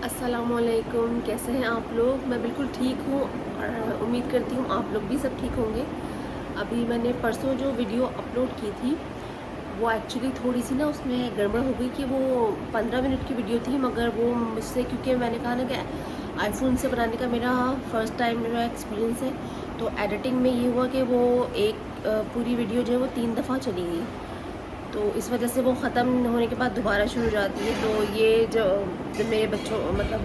السلام علیکم، کیسے ہیں آپ لوگ؟ میں بالکل ٹھیک ہوں اور امید کرتی ہوں آپ لوگ بھی سب ٹھیک ہوں گے۔ ابھی میں نے پرسوں جو ویڈیو اپلوڈ کی تھی وہ ایکچولی تھوڑی سی نا اس میں گڑبڑ ہو گئی کہ وہ 15 منٹ کی ویڈیو تھی، مگر وہ مجھ سے کیونکہ میں نے کہا نا کہ آئی فون سے بنانے کا میرا فرسٹ ٹائم جو ہے ایکسپیرینس ہے، تو ایڈیٹنگ میں یہ ہوا کہ وہ ایک پوری ویڈیو جو ہے وہ 3 دفعہ چلی گئی، تو اس وجہ سے وہ ختم ہونے کے بعد دوبارہ شروع ہو جاتی ہے۔ تو یہ جب میرے بچوں مطلب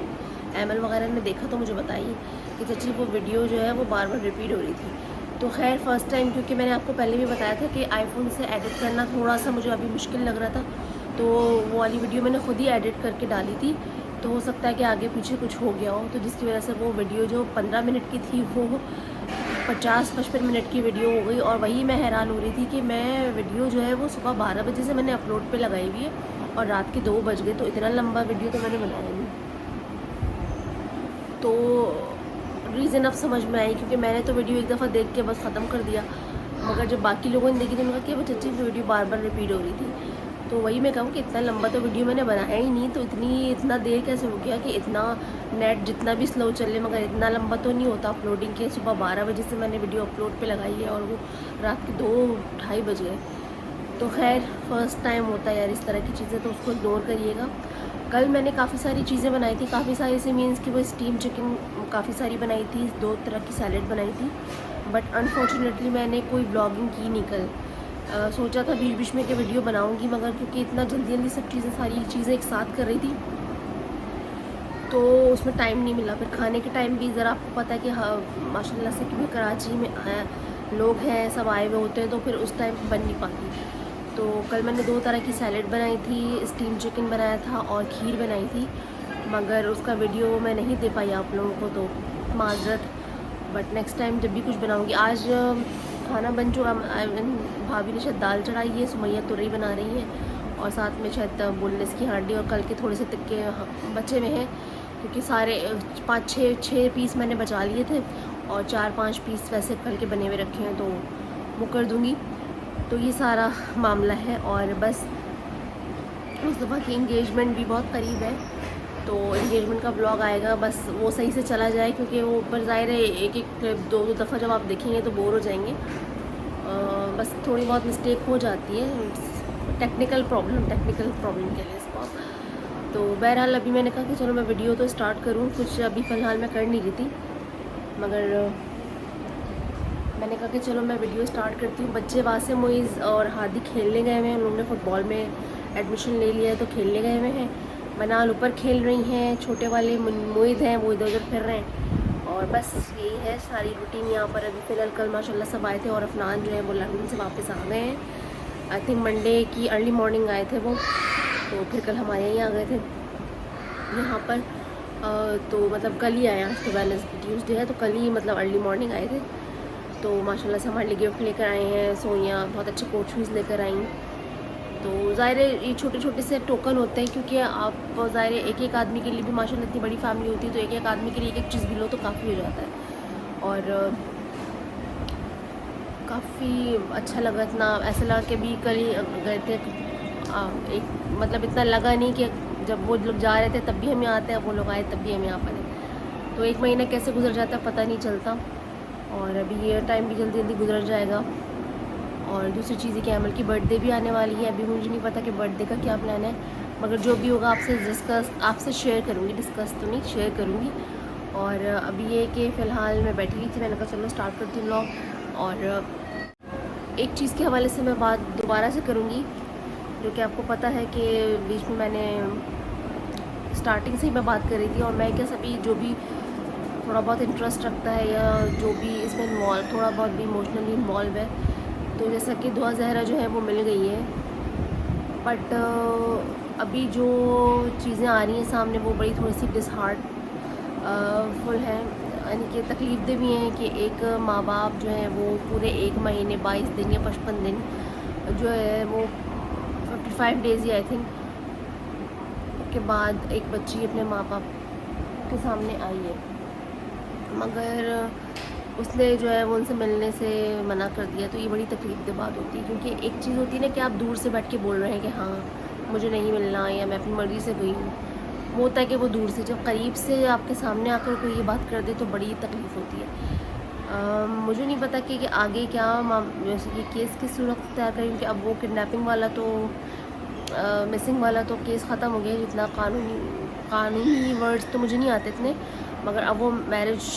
ایمل وغیرہ نے دیکھا تو مجھے بتائی کہ چچی وہ ویڈیو جو ہے وہ بار بار ریپیٹ ہو رہی تھی۔ تو خیر فرسٹ ٹائم، کیونکہ میں نے آپ کو پہلے بھی بتایا تھا کہ آئی فون سے ایڈٹ کرنا تھوڑا سا مجھے ابھی مشکل لگ رہا تھا، تو وہ والی ویڈیو میں نے خود ہی ایڈٹ کر کے ڈالی تھی، تو ہو سکتا ہے کہ آگے پیچھے کچھ ہو گیا ہو، تو جس کی وجہ سے وہ ویڈیو جو 15 منٹ کی تھی وہ 50-55 منٹ کی ویڈیو ہو گئی۔ اور وہی میں حیران ہو رہی تھی کہ میں ویڈیو جو ہے وہ صبح 12 بجے سے میں نے اپلوڈ پہ لگائی ہوئی ہے اور رات کے 2 بج گئے، تو اتنا لمبا ویڈیو تو میں نے بنایا نہیں۔ تو ریزن اب سمجھ میں آئی، کیونکہ میں نے تو ویڈیو ایک دفعہ دیکھ کے بس ختم کر دیا، مگر جب باقی لوگوں نے دیکھی تو انہوں نے کہا کہ وہ چچی ویڈیو بار بار ریپیٹ ہو رہی تھی۔ تو وہی میں کہوں کہ اتنا لمبا تو ویڈیو میں نے بنایا ہی نہیں، تو اتنا دیر کیسے ہو گیا کہ اتنا نیٹ جتنا بھی سلو چلے مگر اتنا لمبا تو نہیں ہوتا اپلوڈنگ کے۔ صبح 12 بجے سے میں نے ویڈیو اپلوڈ پہ لگائی ہے اور وہ رات کے 2-2:30 بج گئے۔ تو خیر فرسٹ ٹائم ہوتا ہے یار اس طرح کی چیزیں، تو اس کو اگنور کریے گا۔ کل میں نے کافی ساری چیزیں بنائی تھی، کافی ساری سے مینس کہ وہ اسٹیم چکن کافی ساری بنائی تھی، 2 طرح کی سیلیڈ بنائی تھی، بٹ انفارچونیٹلی میں نے کوئی بلاگنگ کی نہیں کل۔ سوچا تھا بیچ بیچ میں کہ ویڈیو بناؤں گی، مگر کیونکہ اتنا جلدی جلدی ساری چیزیں ایک ساتھ کر رہی تھی تو اس میں ٹائم نہیں ملا۔ پھر کھانے کے ٹائم بھی ذرا آپ کو پتہ ہے کہ ماشاء اللہ سے کیونکہ کراچی میں لوگ ہیں سب آئے ہوئے ہوتے ہیں، تو پھر اس ٹائم بن نہیں پاتی۔ تو کل میں نے 2 طرح کی سیلیڈ بنائی تھی، اسٹیم چکن بنایا تھا اور کھیر بنائی تھی، مگر اس کا ویڈیو میں نہیں دے پائی آپ لوگوں کو، تو معذرت، بٹ نیکسٹ ٹائم جب بھی کچھ بناؤں گی۔ آج کھانا بن چکا، بھابھی نے شاید دال چڑھائی ہے، سمیہ تورئی بنا رہی ہیں اور ساتھ میں شاید بونلیس کی ہانڈی، اور کل کے تھوڑے سے تکے بچے میں ہیں، کیونکہ سارے 5-6 پیس میں نے بچا لیے تھے اور 4-5 پیس ویسے کل کے بنے ہوئے رکھے ہیں، تو وہ کر دوں گی۔ تو یہ سارا معاملہ ہے، اور بس اس دفعہ کی انگیجمنٹ بھی بہت قریب ہے، تو انگیجمنٹ کا بلاگ آئے گا، بس وہ صحیح سے چلا جائے، کیونکہ وہ اوپر ظاہر ہے ایک کلپ 2 دفعہ جب آپ دیکھیں گے تو بور ہو جائیں گے۔ بس تھوڑی بہت مسٹیک ہو جاتی ہے، ٹیکنیکل پرابلم کے لیے اس کو۔ تو بہرحال ابھی میں نے کہا کہ چلو میں ویڈیو تو اسٹارٹ کروں، کچھ ابھی فی الحال میں کر نہیں رہی تھی، مگر میں نے کہا کہ چلو میں ویڈیو اسٹارٹ کرتی ہوں۔ بچے واسے معیز اور ہادی کھیلنے گئے ہوئے ہیں، انہوں نے فٹ بال میں ایڈمیشن لے لیا ہے تو کھیلنے گئے ہوئے ہیں، منال اوپر کھیل رہی ہیں، چھوٹے والے معید ہیں وہ ادھر ادھر پھر رہے ہیں، اور بس یہی ہے ساری روٹین یہاں پر ابھی فی الحال۔ کل ماشاء اللہ سب آئے تھے، اور افنان جو ہے وہ لندن سے واپس آ گئے ہیں، آئی تھنک منڈے کی ارلی مارننگ آئے تھے وہ، تو پھر کل ہمارے یہیں آ گئے تھے یہاں پر، تو مطلب کل ہی آئے، آج تو ٹیوزڈے ہے، تو کل ہی مطلب ارلی مارننگ آئے تھے، تو ماشاء اللہ سے ہمارے لیے گفٹ لے کر آئے ہیں، سوئیاں بہت اچھے کوٹ شوز لے کر آئیں۔ تو ظاہر ہے یہ چھوٹے چھوٹے سے ٹوکن ہوتے ہیں، کیونکہ آپ ظاہر ہے ایک آدمی کے لیے بھی ماشاء اللہ اتنی بڑی فیملی ہوتی ہے، تو ایک آدمی کے لیے ایک چیز بھی لو تو کافی ہو جاتا ہے، اور کافی اچھا لگا، اتنا ایسا لگا کہ بھی کل ہی گئے تھے، ایک مطلب اتنا لگا نہیں کہ جب وہ لوگ جا رہے تھے تب بھی ہم یہاں آتے ہیں، وہ لوگ آئے تب بھی ہم یہاں پر ہیں، تو 1 مہینہ کیسے گزر جاتا ہے پتہ نہیں چلتا، اور ابھی یہ ٹائم بھی جلدی جلدی گزر جائے گا۔ اور دوسری چیز ہے کہ عمل کی برتھ ڈے بھی آنے والی ہے، ابھی مجھے نہیں پتا کہ برتھ ڈے کا کیا پلان ہے، مگر جو بھی ہوگا آپ سے شیئر کروں گی، ڈسکس تو نہیں شیئر کروں گی۔ اور ابھی یہ کہ فی الحال میں بیٹھی ہوئی تھی، میں نے کہا چلو اسٹارٹ کرتی ہوں بلاگ، اور ایک چیز کے حوالے سے میں بات دوبارہ سے کروں گی، جو کہ آپ کو پتہ ہے کہ بیچ میں نے اسٹارٹنگ سے ہی میں بات کر رہی تھی، اور میں کیا سبھی جو بھی تھوڑا بہت انٹرسٹ رکھتا ہے یا جو بھی اس میں تھوڑا بہت بھی ایموشنلی انوالو ہے، تو جیسا کہ دعا زہرا جو ہے وہ مل گئی ہے، بٹ ابھی جو چیزیں آ رہی ہیں سامنے وہ بڑی تھوڑی سی ڈس ہارٹ فل ہے، یعنی کہ تکلیف دہ بھی ہیں، کہ ایک ماں باپ جو ہیں وہ پورے 1 مہینے 22 دن یا 55 دن جو ہے وہ 55 ڈیز ہی آئی تھنک کے بعد ایک بچی اپنے ماں باپ کے سامنے آئی ہے، مگر اس نے جو ہے وہ ان سے ملنے سے منع کر دیا، تو یہ بڑی تکلیف دہ بات ہوتی ہے، کیونکہ ایک چیز ہوتی ہے نا کہ آپ دور سے بیٹھ کے بول رہے ہیں کہ ہاں مجھے نہیں ملنا، یا میں اپنی مرضی سے گئی ہوں، وہ ہوتا ہے کہ وہ دور سے، جب قریب سے آپ کے سامنے آ کر کوئی یہ بات کر دے تو بڑی تکلیف ہوتی ہے۔ مجھے نہیں پتہ کہ آگے کیا جیسے کہ کیس کی صورت اختیار کریں، کہ اب وہ کڈنیپنگ والا تو مسنگ والا تو کیس ختم ہو گیا، جتنا قانونی ورڈز تو مجھے نہیں آتے اتنے، مگر اب وہ میرج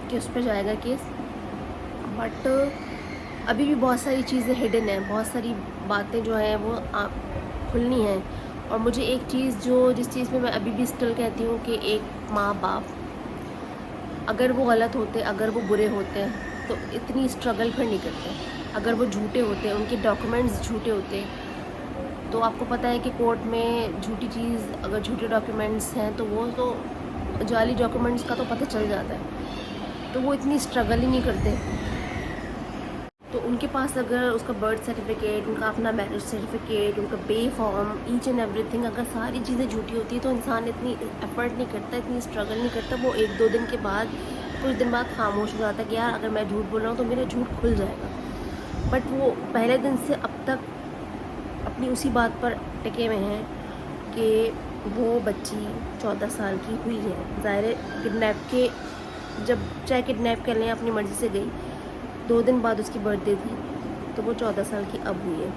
کے اس پہ جائے گا کیس۔ بٹ ابھی بھی بہت ساری چیزیں ہڈن ہیں، بہت ساری باتیں جو ہیں وہ کھلنی ہیں۔ اور مجھے ایک چیز جس چیز میں ابھی بھی اسٹل کہتی ہوں کہ ایک ماں باپ اگر وہ غلط ہوتے، اگر وہ برے ہوتے تو اتنی اسٹرگل پھر نہیں کرتے۔ اگر وہ جھوٹے ہوتے، ان کے ڈاکیومنٹس جھوٹے ہوتے، تو آپ کو پتہ ہے کہ کورٹ میں جھوٹی چیز، اگر جھوٹے ڈاکیومنٹس ہیں تو وہ تو جعلی ڈاکیومنٹس کا تو پتہ چل جاتا ہے، تو وہ اتنی اسٹرگل ہی نہیں کرتے۔ تو ان کے پاس اگر اس کا برتھ سرٹیفکیٹ، ان کا اپنا میرج سرٹیفکیٹ، ان کا pay form, each and everything, اگر ساری چیزیں جھوٹی ہوتی ہیں تو انسان اتنی ایفرٹ نہیں کرتا، اتنی اسٹرگل نہیں کرتا۔ وہ ایک دو دن کے بعد، کچھ دن بعد خاموش ہو جاتا ہے کہ یار اگر میں جھوٹ بول رہا ہوں تو میرا جھوٹ کھل جائے گا۔ بٹ وہ پہلے دن سے اب تک اپنی اسی بات پر ٹکے ہوئے ہیں کہ وہ بچی 14 سال کی ہوئی ہے۔ ظاہر ہے کڈنیپ کے، جب چاہے کڈنیپ کر لیں، اپنی مرضی سے گئی، 2 دن بعد اس کی برتھ ڈے تھی، تو وہ 14 سال کی اب ہوئی ہے۔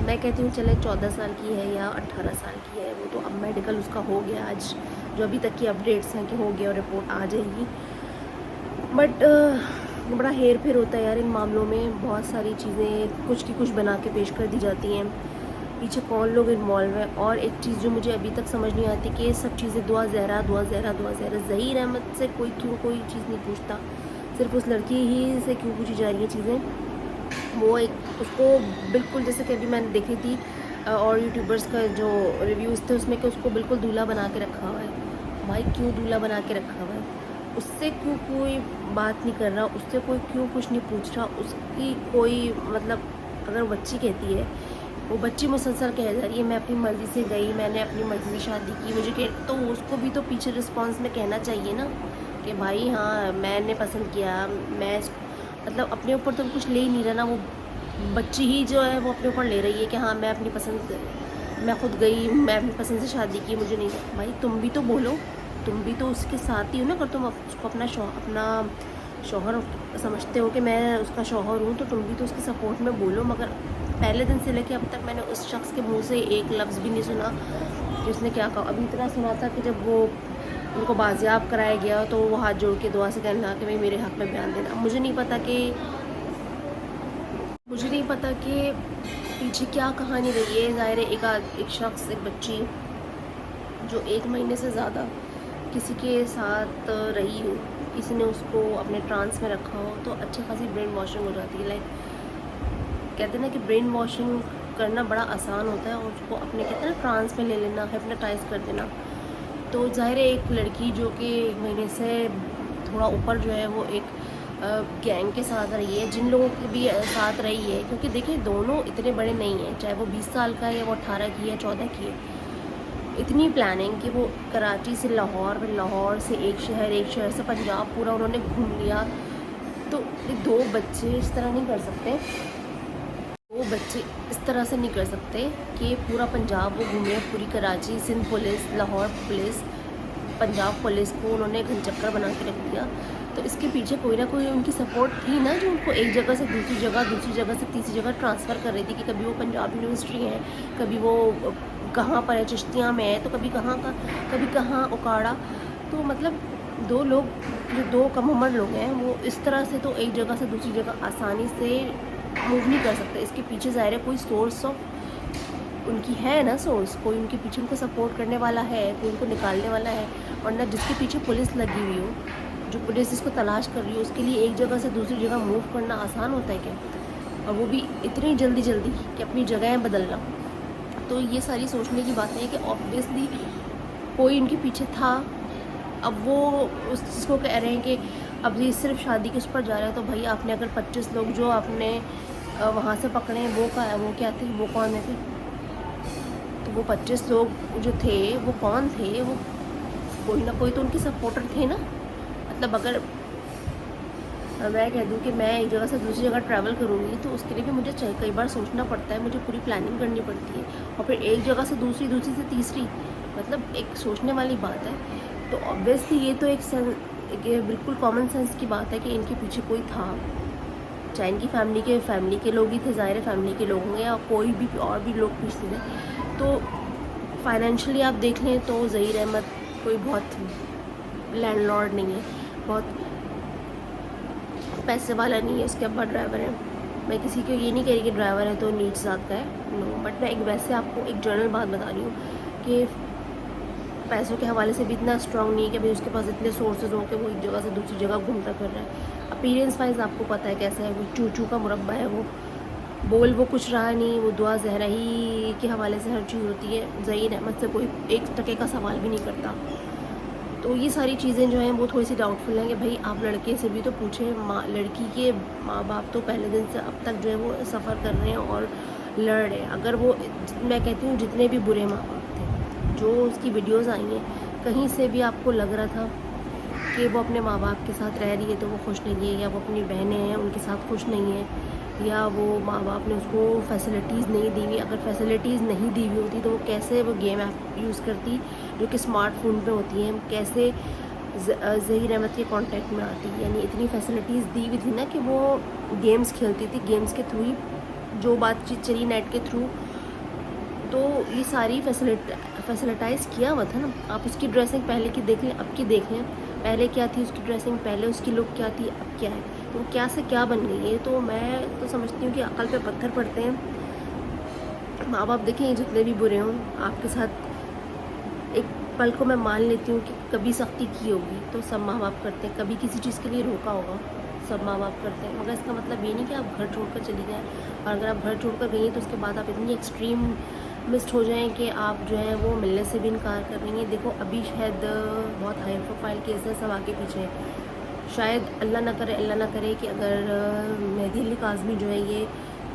میں کہتی ہوں چلے 14 سال کی ہے یا 18 سال کی ہے، وہ تو اب میڈیکل اس کا ہو گیا، آج جو ابھی تک کی اپڈیٹس ہیں کہ ہو گیا اور رپورٹ آ جائے گی۔ بٹ بڑا ہیر پھیر ہوتا ہے یار ان معاملوں میں، بہت ساری چیزیں کچھ کی کچھ بنا کے پیش کر دی جاتی ہیں، پیچھے کون لوگ انوالو ہیں۔ اور ایک چیز جو مجھے ابھی تک سمجھ نہیں آتی کہ یہ سب چیزیں دعا زہرا ظہیر احمد سے کوئی چیز نہیں پوچھتا، صرف اس لڑکی ہی سے کیوں پوچھی جا رہی ہیں چیزیں؟ وہ ایک اس کو بالکل، جیسے کہ ابھی میں نے دیکھی تھی اور یوٹیوبرس کا جو ریویوز تھے اس میں کہ اس کو بالکل دولہا بنا کے رکھا ہوا ہے۔ بھائی کیوں دولہا بنا کے رکھا ہوا ہے؟ اس سے کیوں کوئی بات نہیں کر رہا، اس سے کوئی کیوں کچھ نہیں پوچھ رہا؟ اس کی کوئی مطلب، اگر بچی کہتی ہے، وہ بچی مسلسل کہہ جا رہی ہے میں اپنی مرضی سے گئی، میں نے اپنی مرضی سے شادی کی، مجھے تو اس کو بھی تو پیچھے رسپانس میں کہنا چاہیے نا کہ بھائی ہاں میں نے پسند کیا، میں مطلب اپنے اوپر تو کچھ لے ہی نہیں رہا نا، وہ بچی ہی جو ہے وہ اپنے اوپر لے رہی ہے کہ ہاں میں اپنی پسند، میں خود گئی، میں اپنی پسند سے شادی کی، مجھے نہیں۔ بھائی تم بھی تو بولو، تم بھی تو اس کے ساتھ ہی ہو نا، اگر تم اس کو اپنا شوہر سمجھتے ہو کہ میں اس کا شوہر ہوں، تو تم بھی تو اس کے سپورٹ میں بولو۔ مگر پہلے دن سے لے کے اب تک میں نے اس شخص کے منہ سے ایک لفظ بھی نہیں سنا کہ اس نے کیا کہا۔ ابھی اتنا سنا تھا کہ جب وہ ان کو بازیاب کرایا گیا تو وہ ہاتھ جوڑ کے دعا سے کہنے لگا کہ میرے حق میں بیان دینا۔ مجھے نہیں پتہ کہ پیچھے کیا کہانی رہی ہے۔ ظاہر ہے ایک شخص، ایک بچی جو 1 مہینے سے زیادہ کسی کے ساتھ رہی ہو، کسی نے اس کو اپنے ٹرانس میں رکھا ہو، تو اچھی خاصی برین واشنگ ہو جاتی ہے۔ کہتے ہیں نا کہ برین واشنگ کرنا بڑا آسان ہوتا ہے، اور اس کو اپنے کہتے ہیں نا ٹرانس میں لے لینا، ہپنوٹائز کر دینا۔ تو ظاہر ہے ایک لڑکی جو کہ 1 مہینے سے تھوڑا اوپر جو ہے وہ ایک گینگ کے ساتھ رہی ہے، جن لوگوں کے بھی ساتھ رہی ہے، کیونکہ دیکھیں دونوں اتنے بڑے نہیں ہیں، چاہے وہ 20 سال کا ہے یا وہ 18 کی ہے، 14 کی ہے۔ اتنی پلاننگ کہ وہ کراچی سے لاہور، پھر لاہور سے ایک شہر سے پنجاب پورا انہوں نے گھوم لیا۔ تو 2 بچے اس طرح نہیں کر سکتے، 2 بچے اس طرح سے نہیں کر سکتے کہ پورا پنجاب وہ گھومے، پوری Karachi, Sindh police, Lahore police, Punjab police کو انہوں نے گھن چکر بنا کے رکھ دیا۔ تو اس کے پیچھے کوئی نہ کوئی ان کی سپورٹ تھی نا، جو ان کو ایک جگہ سے دوسری جگہ سے تیسری جگہ ٹرانسفر کر رہی تھی، کہ کبھی وہ پنجاب یونیورسٹی ہے، کبھی وہ کہاں پر ہے، چشتیاں میں ہے، تو کبھی کہاں اکاڑا۔ تو مطلب 2 لوگ جو 2 کم عمر لوگ ہیں، وہ اس طرح سے تو ایک جگہ سے دوسری جگہ آسانی سے موو نہیں کر سکتے۔ اس کے پیچھے ظاہر ہے کوئی سورس آف ان کی ہے نا، سورس کوئی ان کے پیچھے ان کو سپورٹ کرنے والا ہے، کوئی ان کو نکالنے والا ہے، ورنہ جس کے پیچھے پولیس لگی ہوئی ہو، جو پولیس اس کو تلاش کر رہی ہو، اس کے لیے ایک جگہ سے دوسری جگہ موو کرنا آسان ہوتا ہے کیا؟ اور وہ بھی اتنی جلدی کہ اپنی جگہیں بدلنا۔ تو یہ ساری سوچنے کی باتیں ہیں کہ آبویسلی کوئی ان کے پیچھے تھا۔ اب وہ اس چیز کو کہہ رہے ہیں کہ اب یہ صرف شادی کے اس پر جا رہا ہے، تو بھائی آپ نے اگر 25 لوگ جو آپ نے وہاں سے پکڑے ہیں، وہ کیا تھے، وہ کون تھے؟ تو وہ 25 لوگ جو تھے وہ کون تھے؟ وہ کوئی نہ کوئی تو ان کے سپورٹر تھے نا۔ مطلب اگر میں کہہ دوں کہ میں ایک جگہ سے دوسری جگہ ٹریول کروں گی، تو اس کے لیے بھی مجھے کئی بار سوچنا پڑتا ہے، مجھے پوری پلاننگ کرنی پڑتی ہے، اور پھر ایک جگہ سے دوسری سے تیسری، مطلب ایک سوچنے والی بات ہے. تو آبویسلی یہ تو ایک بالکل کامن سینس کی بات ہے کہ ان کے پیچھے کوئی تھا, چاہے ان کی فیملی کے لوگ ہی تھے, ظاہر ہے فیملی کے لوگ ہوں گے یا کوئی بھی اور بھی لوگ پیچھے تھے. تو فائنینشلی آپ دیکھ لیں تو ظہیر احمد کوئی بہت لینڈ لارڈ نہیں ہے, بہت پیسے والا نہیں ہے. اس کے ابا ڈرائیور ہیں. میں کسی کو یہ نہیں کہہ رہی کہ ڈرائیور ہے تو نیچ ذات کا ہے, نو, بٹ میں ایک ویسے آپ کو ایک جنرل بات بتا رہی ہوں کہ پیسوں کے حوالے سے بھی اتنا اسٹرانگ نہیں ہے کہ بھائی اس کے پاس اتنے سورسز ہوں کہ وہ ایک جگہ سے دوسری جگہ گھومتا پھر رہا ہے. اپیرنس وائز آپ کو پتہ ہے کیسا ہے, وہ چوچو کا مربع ہے, وہ بول وہ کچھ رہا نہیں, وہ دعا زہرا ہی کے حوالے سے ہر چیز ہوتی ہے. ظہیر احمد سے کوئی 1 کا سوال بھی نہیں کرتا. تو یہ ساری چیزیں جو ہیں وہ تھوڑی سی ڈاؤٹ فل ہیں کہ بھائی آپ لڑکے سے بھی تو پوچھیں. لڑکی کے ماں باپ تو پہلے دن سے اب تک جو ہے وہ سفر کر رہے ہیں اور لڑ رہے ہیں. اگر وہ, میں کہتی ہوں جتنے بھی برے ماں باپ تھے, جو اس کی ویڈیوز آئی ہیں, کہیں سے بھی آپ کو لگ رہا تھا کہ وہ اپنے ماں باپ کے ساتھ رہ رہی ہے تو وہ خوش نہیں ہے, یا وہ اپنی بہنیں ہیں ان کے ساتھ خوش نہیں ہے, یا وہ ماں باپ نے اس کو فیسلٹیز نہیں دی ہوئی. اگر فیسلٹیز نہیں دی ہوئی ہوتی تو وہ کیسے وہ گیم ایپ یوز کرتی جو کہ اسمارٹ فون پہ ہوتی ہیں, کیسے ظہیر احمد کے کانٹیکٹ میں آتی. یعنی اتنی فیسلٹیز دی ہوئی تھی نا کہ وہ گیمز کھیلتی تھی, گیمز کے تھرو ہی جو بات چیت چلی نیٹ کے تھرو, تو یہ ساری فیسلٹائز کیا ہوا تھا نا. آپ اس کی ڈریسنگ پہلے کی دیکھ لیں, اب کی دیکھ لیں. پہلے کیا تھی اس کی ڈریسنگ, پہلے اس کی لک کیا تھی, اب کیا ہے, تو کیا سے کیا بن گئی ہے. تو میں تو سمجھتی ہوں کہ عقل پہ پتھر پڑتے ہیں. ماں باپ دیکھیں جتنے بھی برے ہوں, آپ کے ساتھ ایک پل کو میں مان لیتی ہوں کہ کبھی سختی کی ہوگی تو سب ماں باپ کرتے ہیں, کبھی کسی چیز کے لیے روکا ہوگا سب ماں باپ کرتے ہیں. مگر اس کا مطلب یہ نہیں کہ آپ گھر چھوڑ کر چلی جائیں, اور اگر آپ گھر چھوڑ کر گئی ہیں تو اس کے بعد آپ اتنی ایکسٹریم مسڈ ہو جائیں کہ آپ جو ہے وہ ملنے سے بھی انکار کر رہی ہیں. دیکھو ابھی شاید بہت ہائی پروفائل کیس ہے, سب آگے پیچھے, شاید اللہ نہ کرے کہ اگر مہدی علی کاظمی جو ہے یہ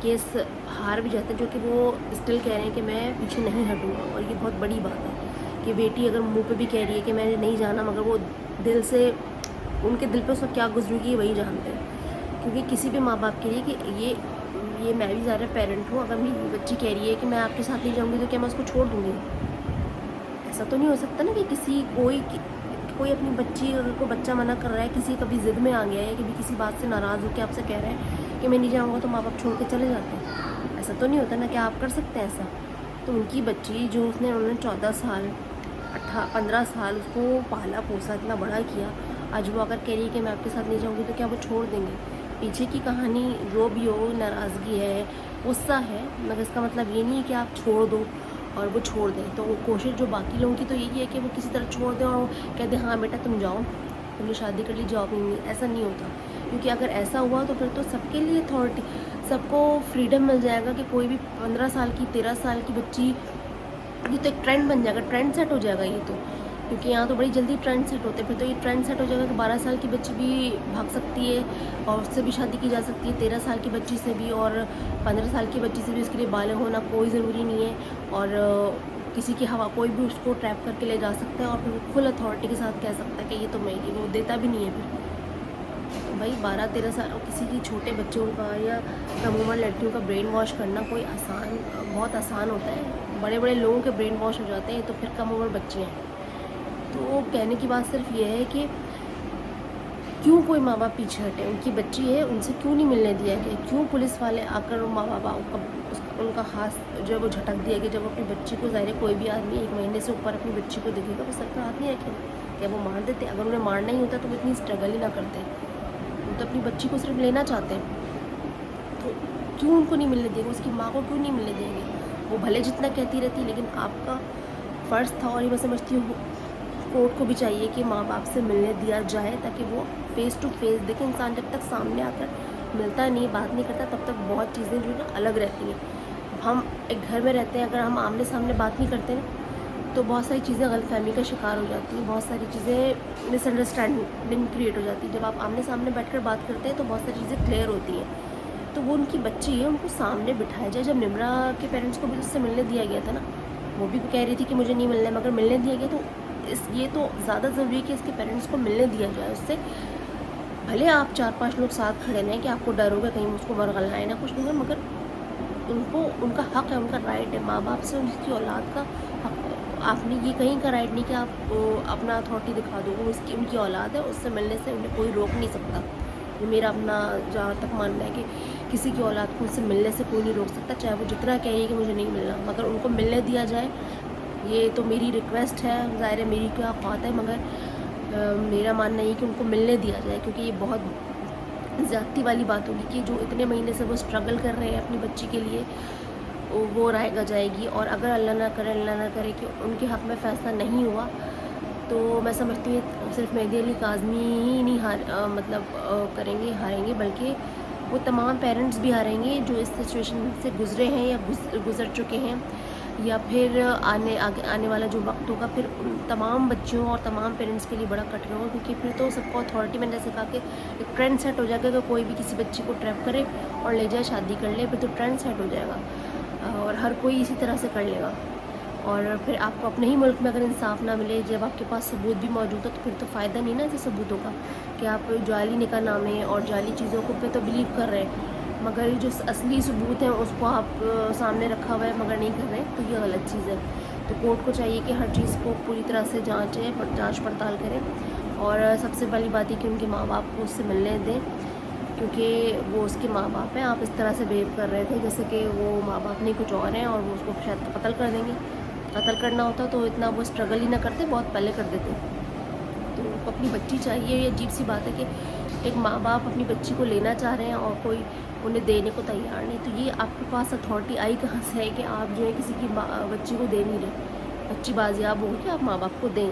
کیس ہار بھی جاتے ہیں, جو کہ وہ اسٹل کہہ رہے ہیں کہ میں پیچھے نہیں ہٹوں گا. اور یہ بہت بڑی بات ہے کہ بیٹی اگر منہ پہ بھی کہہ رہی ہے کہ میں نے نہیں جانا, مگر وہ دل سے, ان کے دل پہ اس وقت کیا گزرے گی وہی جانتے ہیں. کیونکہ کسی بھی ماں باپ کے لیے کہ یہ میں بھی زیادہ پیرنٹ ہوں, اگر میری بچی کہہ رہی ہے کہ میں آپ کے ساتھ نہیں جاؤں گی تو کیا میں اس کو چھوڑ دوں گی؟ ایسا تو نہیں ہو سکتا نا کہ کوئی اپنی بچی, اگر کوئی بچہ منع کر رہا ہے, کسی کبھی ضد میں آ گیا ہے, کبھی کسی بات سے ناراض ہو کے آپ سے کہہ رہے ہیں کہ میں نہیں جاؤں گا, تو ماں باپ چھوڑ کے چلے جاتے ہیں. ایسا تو نہیں ہوتا نا کہ آپ کر سکتے ہیں ایسا. تو ان کی بچی جو انہوں نے 14 سال 15 سال اس کو پالا پوسا, اتنا بڑا کیا, آج وہ اگر کہہ رہی ہے کہ میں آپ کے ساتھ نہیں جاؤں گی تو کیا وہ چھوڑ دیں گے؟ پیچھے کی کہانی جو بھی ہو, ناراضگی ہے, غصہ ہے, مگر اس کا مطلب یہ نہیں ہے کہ آپ چھوڑ دو اور وہ چھوڑ دیں. تو وہ کوشش جو باقی لوگوں کی تو یہی ہے کہ وہ کسی طرح چھوڑ دیں اور کہہ دیں ہاں بیٹا تم جاؤ, تم نے شادی کر لی, جاؤ اپنی. ایسا نہیں ہوتا, کیونکہ اگر ایسا ہوا تو پھر تو سب کے لیے اتھارٹی, سب کو فریڈم مل جائے گا کہ کوئی بھی 15 سال کی 13 سال کی بچی, یہ تو ایک ٹرینڈ بن جائے گا, ٹرینڈ سیٹ ہو جائے گا یہ تو. کیونکہ یہاں تو بڑی جلدی ٹرینڈ سیٹ ہوتے ہیں. پھر تو یہ ٹرینڈ سیٹ ہو جائے گا کہ 12 سال کی بچی بھی بھاگ سکتی ہے اور اس سے بھی شادی کی جا سکتی ہے, 13 سال کی بچی سے بھی, اور 15 سال کی بچی سے بھی. اس کے لیے بالغ ہونا کوئی ضروری نہیں ہے, اور کسی کی ہوا کوئی بھی اس کو ٹریپ کر کے لے جا سکتا ہے, اور پھر فل اتھارٹی کے ساتھ کہہ سکتا ہے کہ یہ تو میری, وہ دیتا بھی نہیں ہے پھر. تو بھائی 12-13 سال کسی کی چھوٹے بچوں کا یا کم عمر لڑکیوں کا برین واش کرنا کوئی بہت آسان ہوتا ہے. بڑے بڑے لوگوں کے برین واش ہو جاتے ہیں, تو پھر کم عمر بچے ہیں. تو کہنے کی بات صرف یہ ہے کہ کیوں کوئی ماں باپ پیچھے ہٹے, ان کی بچی ہے, ان سے کیوں نہیں ملنے دیا گیا, کیوں پولیس والے آ کر ماں باپ ان کا ہاتھ جو ہے وہ جھٹک دیا گیا. جب اپنی بچی کو, ظاہر کوئی بھی آدمی 1 مہینے سے اوپر اپنی بچی کو دیکھے گا وہ سر پر ہاتھ نہیں رکھے گا, کیا وہ مار دیتے؟ اگر انہیں مارنا ہی ہوتا تو وہ اتنی اسٹرگل ہی نہ کرتے, وہ تو اپنی بچی کو صرف لینا چاہتے ہیں. تو کیوں ان کو نہیں ملنے دیں گے, اس کی ماں کو کیوں نہیں ملنے دیں گے؟ وہ بھلے جتنا کہتی رہتی, لیکن آپ کا فرض تھا, اور یہ میں سمجھتی ہوں کورٹ کو بھی چاہیے کہ ماں باپ سے ملنے دیا جائے, تاکہ وہ فیس ٹو فیس دیکھیں. انسان جب تک سامنے آ کر ملتا نہیں, بات نہیں کرتا, تب تک بہت چیزیں جو ہے نا الگ رہتی ہیں. ہم ایک گھر میں رہتے ہیں, اگر ہم آمنے سامنے بات نہیں کرتے نا تو بہت ساری چیزیں غلط فہمی کا شکار ہو جاتی ہیں, بہت ساری چیزیں مس انڈرسٹینڈنگ کریٹ ہو جاتی ہے. جب آپ آمنے سامنے بیٹھ کر بات کرتے ہیں تو بہت ساری چیزیں کلیئر ہوتی ہیں. تو وہ ان کی بچی ہے, ان کو سامنے بٹھایا جائے. جب نمرا کے پیرنٹس کو بھی اس سے ملنے دیا گیا تھا نا, وہ بھی کہہ رہی تھی کہ مجھے نہیں ملنا ہے, مگر ملنے دیا گیا. تو یہ تو زیادہ ضروری ہے کہ اس کے پیرنٹس کو ملنے دیا جائے. اس سے بھلے آپ 4-5 لوگ ساتھ کھڑے رہیں کہ آپ کو ڈر ہوگا کہیں اس کو ورغلائیں نہ کچھ نہیں ہے, مگر ان کا حق ہے, ان کا رائٹ ہے. ماں باپ سے ان کی اولاد کا حق آپ نے یہ کہیں کا رائٹ نہیں کہ آپ اپنا اتھارٹی دکھا دو. وہ اس کی ان کی اولاد ہے, اس سے ملنے سے انہیں کوئی روک نہیں سکتا. یہ میرا اپنا جہاں تک ماننا ہے کہ کسی کی اولاد کو ان سے ملنے سے کوئی نہیں روک سکتا, چاہے وہ جتنا کہہ رہی ہے کہ مجھے نہیں ملنا, مگر ان کو ملنے دیا جائے. یہ تو میری ریکویسٹ ہے, ظاہر ہے میری کیا خواہش ہے, مگر میرا ماننا یہ کہ ان کو ملنے دیا جائے, کیونکہ یہ بہت زیادتی والی بات ہوگی کہ جو اتنے مہینے سے وہ اسٹرگل کر رہے ہیں اپنی بچی کے لیے, وہ رائے گا جائے گی. اور اگر اللہ نہ کرے کہ ان کے حق میں فیصلہ نہیں ہوا, تو میں سمجھتی ہوں صرف مہدی علی کاظمی ہی نہیں کریں گے, ہاریں گے, بلکہ وہ تمام پیرنٹس بھی ہاریں گے جو اس سچویشن سے گزرے ہیں یا گزر چکے ہیں, یا پھر آنے والا جو وقت ہوگا پھر تمام بچوں اور تمام پیرنٹس کے لیے بڑا کٹھن ہوگا. کیونکہ پھر تو سب کو اتھارٹی میں جیسے کہا کہ ایک ٹرینڈ سیٹ ہو جائے گا کہ کوئی بھی کسی بچی کو ٹریپ کرے اور لے جائے شادی کر لے, پھر تو ٹرینڈ سیٹ ہو جائے گا اور ہر کوئی اسی طرح سے کر لے گا. اور پھر آپ کو اپنے ہی ملک میں اگر انصاف نہ ملے, جب آپ کے پاس ثبوت بھی موجود ہے, تو پھر تو فائدہ نہیں نا ایسے ثبوتوں کا کہ آپ جعلی نکاح نامے اور جعلی چیزوں کو پہ تو بلیو کر رہے ہیں, مگر جو اصلی ثبوت ہیں اس کو آپ سامنے رکھا ہوا ہے مگر نہیں کر رہے, تو یہ غلط چیز ہے. تو کورٹ کو چاہیے کہ ہر چیز کو پوری طرح سے جانچ پڑتال کریں, اور سب سے پہلی بات یہ کہ ان کے ماں باپ کو اس سے ملنے دیں, کیونکہ وہ اس کے ماں باپ ہیں. آپ اس طرح سے بہیو کر رہے تھے جیسے کہ وہ ماں باپ نہیں کچھ اور ہیں, اور وہ اس کو شاید قتل کر دیں گے. قتل کرنا ہوتا تو اتنا وہ اسٹرگل ہی نہ کرتے, بہت پہلے کر دیتے. تو اپنی بچی چاہیے, یہ عجیب سی بات ہے کہ ایک ماں باپ اپنی بچی کو لینا چاہ رہے ہیں اور کوئی انہیں دینے کو تیار نہیں. تو یہ آپ کے پاس اتھارٹی آئی کہاں سے ہے کہ آپ جو ہے کسی کی بچی کو دے نہیں رہے؟ بچی بازیاب ہوگی کہ آپ ماں باپ کو دیں.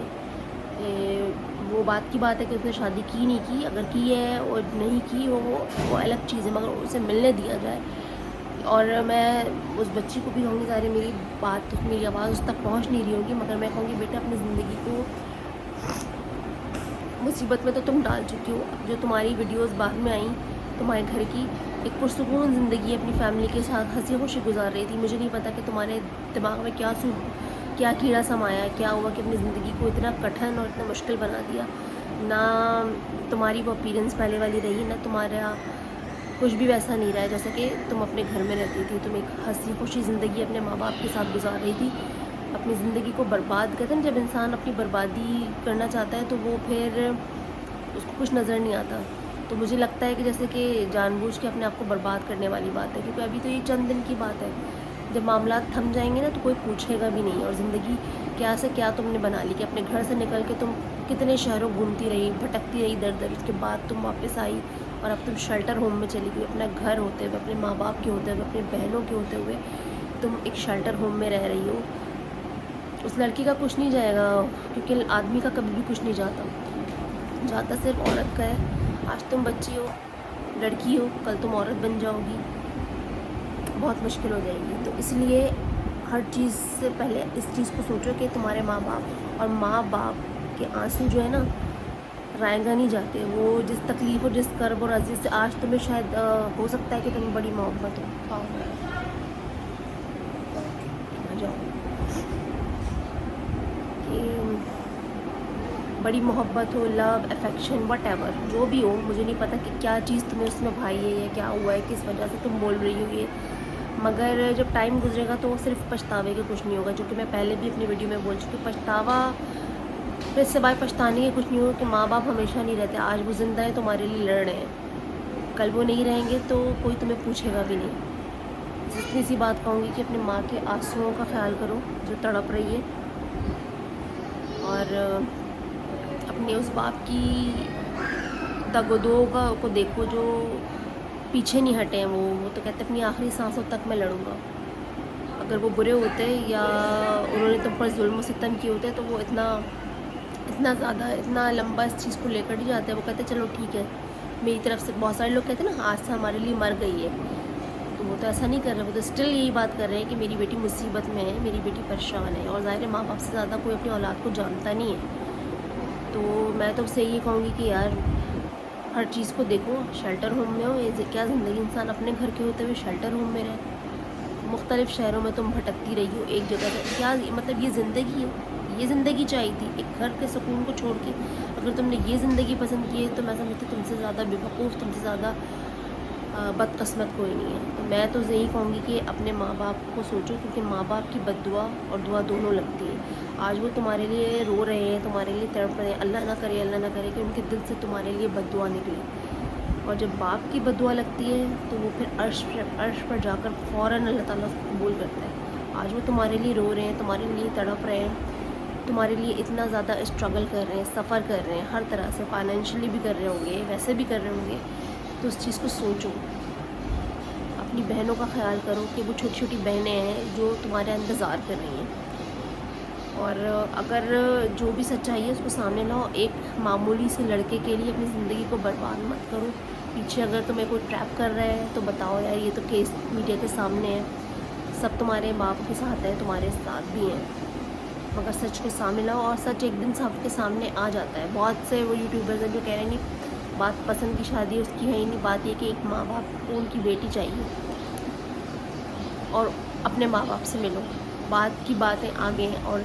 وہ بات کی بات ہے کہ اس نے شادی کی نہیں کی, اگر کی ہے اور نہیں کی وہ الگ چیز ہے, مگر اسے ملنے دیا جائے. اور میں اس بچی کو بھی کہوں گی, ظاہر میری آواز اس تک پہنچ نہیں رہی ہوگی, مگر میں کہوں گی بیٹا اپنی زندگی کو مصیبت میں تو تم ڈال چکی ہو. جو تمہاری ویڈیوز بعد میں آئیں تمہارے گھر کی, ایک پرسکون زندگی اپنی فیملی کے ساتھ ہنسی خوشی گزار رہی تھی. مجھے نہیں پتا کہ تمہارے دماغ میں کیا کیڑا سمایا, کیا ہوا کہ اپنی زندگی کو اتنا کٹھن اور اتنا مشکل بنا دیا. نہ تمہاری وہ اپیرنس پہلے والی رہی, نہ تمہارا کچھ بھی ویسا نہیں رہا ہے جیسا کہ تم اپنے گھر میں رہتی تھی. تم ایک ہنسی خوشی زندگی اپنے ماں باپ کے ساتھ گزار رہی تھی. اپنی زندگی کو برباد کرتے ہیں, جب انسان اپنی بربادی کرنا چاہتا ہے تو وہ پھر اس کو کچھ نظر نہیں آتا. تو مجھے لگتا ہے کہ جیسے کہ جان بوجھ کے اپنے آپ کو برباد کرنے والی بات ہے, کیونکہ ابھی تو یہ چند دن کی بات ہے. جب معاملات تھم جائیں گے نا تو کوئی پوچھے گا بھی نہیں. اور زندگی کیا سے کیا تم نے بنا لی کہ اپنے گھر سے نکل کے تم کتنے شہروں گھومتی رہی, بھٹکتی رہی در در, اس کے بعد تم واپس آئی اور اب تم شیلٹر ہوم میں چلی گئی. اپنا گھر ہوتے ہوئے, اپنے ماں باپ کے ہوتے ہوئے, اپنے بہنوں کے ہوتے ہوئے تم ایک شیلٹر ہوم میں رہ رہی ہو. اس لڑکی کا کچھ نہیں جائے گا, کیونکہ آدمی کا کبھی بھی کچھ نہیں جاتا صرف عورت کا ہے. آج تم بچی ہو, لڑکی ہو, کل تم عورت بن جاؤ گی, بہت مشکل ہو جائے گی. تو اس لیے ہر چیز سے پہلے اس چیز کو سوچو کہ تمہارے ماں باپ, اور ماں باپ کے آنسو جو ہے نا رائے گا نہیں جاتے. وہ جس تکلیف اور جس کرب اور عزیز سے آج تمہیں شاید ہو سکتا ہے کہ تمہیں بڑی محبت ہو, بڑی محبت ہو, لو, افیکشن, وٹ ایور جو بھی ہو, مجھے نہیں پتہ کہ کیا چیز تمہیں اس میں بھائی ہے یا کیا ہوا ہے, کس وجہ سے تم بول رہی ہو یہ, مگر جب ٹائم گزرے گا تو صرف پچھتاوے کے کچھ نہیں ہوگا. جو کہ میں پہلے بھی اپنی ویڈیو میں بول چکی ہوں, پچھتاوا پھر سوائے پچھتانے کے کچھ نہیں ہوگا. کہ ماں باپ ہمیشہ نہیں رہتے, آج وہ زندہ ہیں تمہارے لیے لڑ رہے ہیں, کل وہ نہیں رہیں گے تو کوئی تمہیں پوچھے گا بھی نہیں. اتنی سی بات کہوں گی کہ اپنے ماں کے آنسوؤں کا خیال کرو جو تڑپ رہی ہے, اور اپنے اس باپ کی دگ و دو کو دیکھو جو پیچھے نہیں ہٹے ہیں. وہ تو کہتے اپنی آخری سانسوں تک میں لڑوں گا. اگر وہ برے ہوتے یا انہوں نے تم پر ظلم و ستم کیے ہوتے تو وہ اتنا زیادہ اتنا لمبا اس چیز کو لے کر نہیں جاتے. وہ کہتے چلو ٹھیک ہے, میری طرف سے. بہت سارے لوگ کہتے ہیں نا آج سے ہمارے لیے مر گئی ہے, تو وہ تو ایسا نہیں کر رہے. وہ تو اسٹل یہی بات کر رہے ہیں کہ میری بیٹی مصیبت میں ہے, میری بیٹی پریشان ہے. اور ظاہر ہے ماں باپ سے زیادہ کوئی اپنی اولاد کو جانتا نہیں ہے. تو میں تو اسے یہ کہوں گی کہ یار ہر چیز کو دیکھو. شیلٹر ہوم میں ہو, یہ کیا زندگی انسان اپنے گھر کے ہوتے ہوئے شیلٹر ہوم میں رہے. مختلف شہروں میں تم بھٹکتی رہی ہو ایک جگہ سے, کیا مطلب یہ زندگی ہے؟ یہ زندگی چاہیے تھی ایک گھر کے سکون کو چھوڑ کے. اگر تم نے یہ زندگی پسند کی ہے تو میں سمجھتی تم سے زیادہ بے وقوف, تم سے زیادہ بدقسمت کوئی نہیں ہے. تو میں تو یہی کہوں گی کہ اپنے ماں باپ کو سوچو, کیونکہ ماں باپ کی بد دعا اور دعا دونوں لگتی ہے. آج وہ تمہارے لیے رو رہے ہیں, تمہارے لیے تڑپ رہے ہیں. اللہ نہ کرے کہ ان کے دل سے تمہارے لیے بد دعا نکلے. اور جب باپ کی بد دعا لگتی ہے تو وہ پھر عرش پر جا کر فوراً اللہ تعالیٰ اس کو قبول کرتا ہے. آج وہ تمہارے لیے رو رہے ہیں, تمہارے لیے تڑپ رہے ہیں, تمہارے لیے اتنا زیادہ اسٹرگل کر رہے ہیں, سفر کر رہے ہیں, ہر طرح سے فائنینشلی بھی کر رہے ہوں گے, ویسے بھی کر رہے ہوں گے. تو اس چیز کو سوچو, اپنی بہنوں کا خیال کرو کہ وہ چھوٹی چھوٹی بہنیں ہیں جو تمہارا انتظار کر رہی ہیں. اور اگر جو بھی سچائی ہے اس کو سامنے لاؤ. ایک معمولی سے لڑکے کے لیے اپنی زندگی کو برباد مت کرو. پیچھے اگر تمہیں کوئی ٹریپ کر رہا ہے تو بتاؤ یار یہ تو کیس میڈیا کے سامنے ہے, سب تمہارے باپ کے ساتھ ہے, تمہارے ساتھ بھی ہیں, مگر سچ کو سامنے لاؤ. اور سچ ایک دن سب کے سامنے آ جاتا ہے. بہت سے وہ یوٹیوبرز ہیں جو کہہ رہے ہیں نہیں بات پسند کی شادی اس کی ہے ہی نہیں, بات یہ کہ ایک ماں باپ کو ان کی بیٹی چاہیے اور اپنے ماں باپ سے ملو. بات کی باتیں آگے ہیں, اور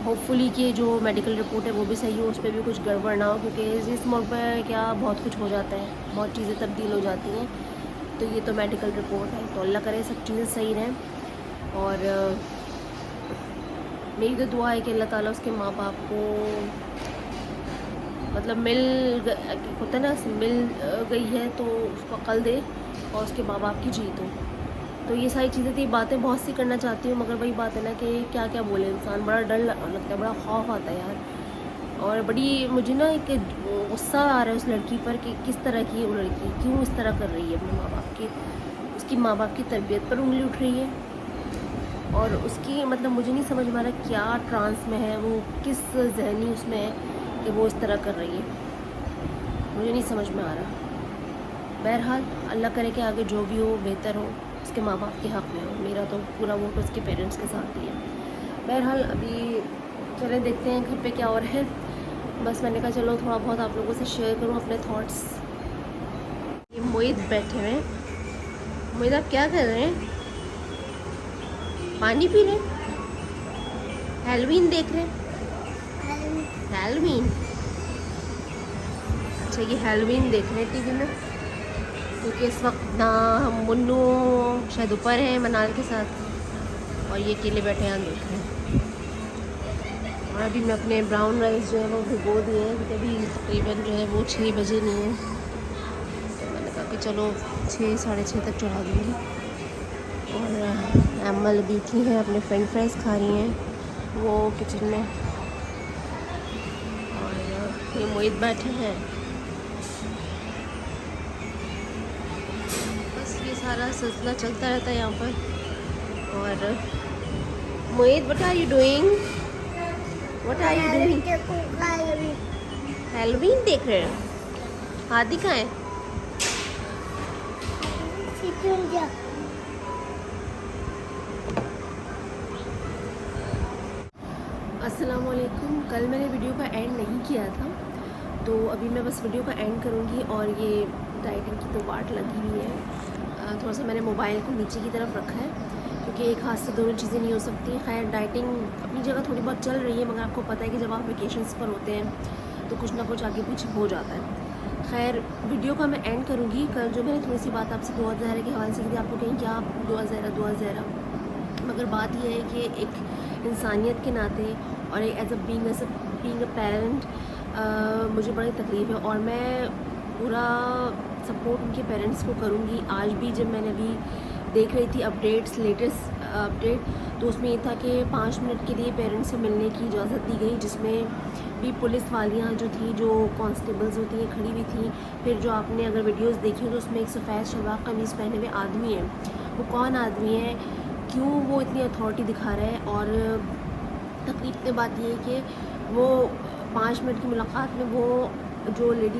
ہوپ فلی کہ جو میڈیکل رپورٹ ہے وہ بھی صحیح ہو, اس پہ بھی کچھ گڑبڑ نہ ہو, کیونکہ اس موقع پہ کیا بہت کچھ ہو جاتا ہے, بہت چیزیں تبدیل ہو جاتی ہیں. تو یہ تو میڈیکل رپورٹ ہے, تو اللہ کرے سب چیزیں صحیح رہیں. اور میری تو دعا ہے کہ اللہ تعالیٰ اس کے ماں باپ کو مطلب ہوتا ہے نا, مل گئی ہے تو اس کو عقل دے اور اس کے ماں باپ کی جیت ہو. تو یہ ساری چیزیں تھی, باتیں بہت سی کرنا چاہتی ہوں, مگر وہی بات ہے نا کہ کیا کیا بولے انسان. بڑا ڈر لگتا ہے, بڑا خوف آتا ہے یار. اور بڑی مجھے نا ایک غصہ آ رہا ہے اس لڑکی پر کہ کس طرح کی ہے وہ لڑکی, کیوں اس طرح کر رہی ہے اپنے ماں باپ کی, اس کی ماں باپ کی تربیت پر انگلی اٹھ رہی ہے. اور اس کی مطلب مجھے نہیں سمجھ میں آ رہا کیا ٹرانس میں ہے, وہ کس ذہنی اس میں ہے کہ وہ اس طرح کر رہی ہے, مجھے نہیں سمجھ میں آ رہا. بہرحال اللہ کرے کہ آگے جو بھی ہو بہتر ہو, اس کے ماں باپ کے حق میں ہو. میرا تو پورا ووٹ اس کے پیرنٹس کے ساتھ ہی ہے. بہرحال ابھی چلے دیکھتے ہیں گھر پہ کیا ہو رہا ہے. بس میں نے کہا چلو تھوڑا بہت آپ لوگوں سے شیئر کروں اپنے تھاٹس. یہ موید بیٹھے ہوئے ہیں. موید آپ کیا کر رہے ہیں؟ پانی پی رہے ہیں؟ ہیلوین دیکھ رہے ہیں؟ ہیلوین, اچھا یہ ہیلوین دیکھ رہے ہیں ٹی وی میں, کیونکہ اس وقت نہ ہم منو شاید اوپر ہیں منال کے ساتھ, اور یہ اکیلے بیٹھے ہیں دیکھ رہے ہیں. اور ابھی میں اپنے براؤن رائس جو ہے وہ بھگو دیے ہیں, کیونکہ ابھی تقریباً جو ہے وہ 6 بجے نہیں ہیں, تو میں نے کہا کہ چلو 6 ساڑھے 6 تک چڑھا دوں گی. اور امل ابھی اٹھی ہیں, اپنے فرینچ فرائز کھا رہی ہیں وہ کچن میں, اور یہ موید بیٹھے ہیں. بس یہ سارا سلسلہ چلتا رہتا ہے یہاں پر. اور موید what are you doing? What are you doing? ہیلوین دیکھ رہے ہیں. ہادی کہاں ہے؟ السلام علیکم. کل میں نے ویڈیو کا اینڈ نہیں کیا تھا, تو ابھی میں بس ویڈیو کا اینڈ کروں گی. اور یہ ڈائٹنگ کی تو واٹ لگی ہوئی ہے. تھوڑا سا میں نے موبائل کو نیچے کی طرف رکھا ہے, کیونکہ ایک ہاتھ سے دونوں چیزیں نہیں ہو سکتی. خیر ڈائٹنگ اپنی جگہ تھوڑی بہت چل رہی ہے, مگر آپ کو پتہ ہے کہ جب آپ ویکیشنس پر ہوتے ہیں تو کچھ نہ کچھ آگے پیچھے ہو جاتا ہے. خیر ویڈیو کا میں اینڈ کروں گی. کل جو میں نے تھوڑی سی بات آپ سے دعا زہرا کے حوالے سے کی تھی, آپ کو کہیں کیا دعا زہرا, مگر بات یہ ہے کہ ایک انسانیت کے ناطے اور ایز اے پیرنٹ مجھے بڑی تکلیف ہے, اور میں پورا سپورٹ ان کے پیرنٹس کو کروں گی. آج بھی جب میں نے ابھی دیکھ رہی تھی اپڈیٹس, لیٹسٹ اپڈیٹ, تو اس میں یہ تھا کہ 5 منٹ کے لیے پیرنٹس سے ملنے کی اجازت دی گئی, جس میں بھی پولیس والیاں جو تھیں, جو کانسٹیبلز ہوتی ہیں, کھڑی ہوئی تھیں. پھر جو آپ نے اگر ویڈیوز دیکھی تو اس میں ایک سفید شلوار قمیض پہنے ہوئے آدمی ہے. وہ کون آدمی ہے, کیوں وہ اتنی اتھارٹی دکھا رہا ہے؟ اور تکلیف کی بات یہ ہے کہ وہ 5 منٹ کی ملاقات میں وہ جو لیڈی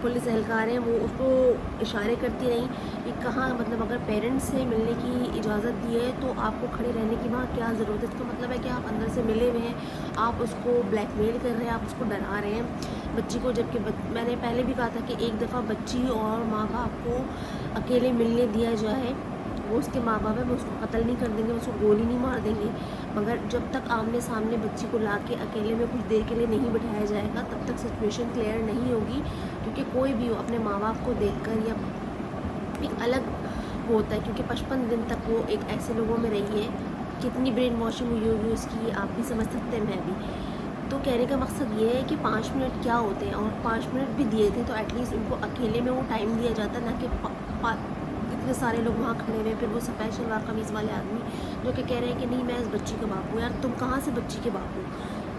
پولیس اہلکار ہیں وہ اس کو اشارے کرتی رہیں کہ کہاں, مطلب اگر پیرنٹس سے ملنے کی اجازت دی ہے تو آپ کو کھڑے رہنے کی وہاں کیا ضرورت ہے؟ اس کا مطلب ہے کہ آپ اندر سے ملے ہوئے ہیں, آپ اس کو بلیک میل کر رہے ہیں, آپ اس کو ڈرا رہے ہیں بچی کو. جبکہ میں نے پہلے بھی کہا تھا کہ ایک دفعہ بچی اور ماں باپ کو اکیلے ملنے دیا جائے, وہ اس کے ماں باپ ہے, وہ اس کو قتل نہیں کر دیں گے, اس کو گولی نہیں مار دیں گے, مگر جب تک آمنے سامنے بچی کو لا کے اکیلے میں کچھ دیر کے لیے نہیں بٹھایا جائے گا تب تک سچویشن کلیئر نہیں ہوگی. کیونکہ کوئی بھی ہو اپنے ماں باپ کو دیکھ کر یا ایک الگ وہ ہوتا ہے, کیونکہ 55 دن تک وہ ایک ایسے لوگوں میں رہی ہے کتنی برین واشنگ ہوئی ہوگی اس کی آپ بھی سمجھ سکتے ہیں، میں بھی. تو کہنے کا مقصد یہ ہے کہ 5 منٹ کیا ہوتے ہیں، اور 5 منٹ بھی دیے تھے تو ایٹ لیسٹ ان کو اکیلے میں وہ ٹائم دیا جاتا، نہ کہ اتنے سارے لوگ وہاں کھڑے ہوئے. پھر وہ سفید شلوار قمیض والے آدمی جو کہ کہہ رہے ہیں کہ نہیں میں اس بچی کا باپ ہوں. یار تم کہاں سے بچی کے باپ ہو؟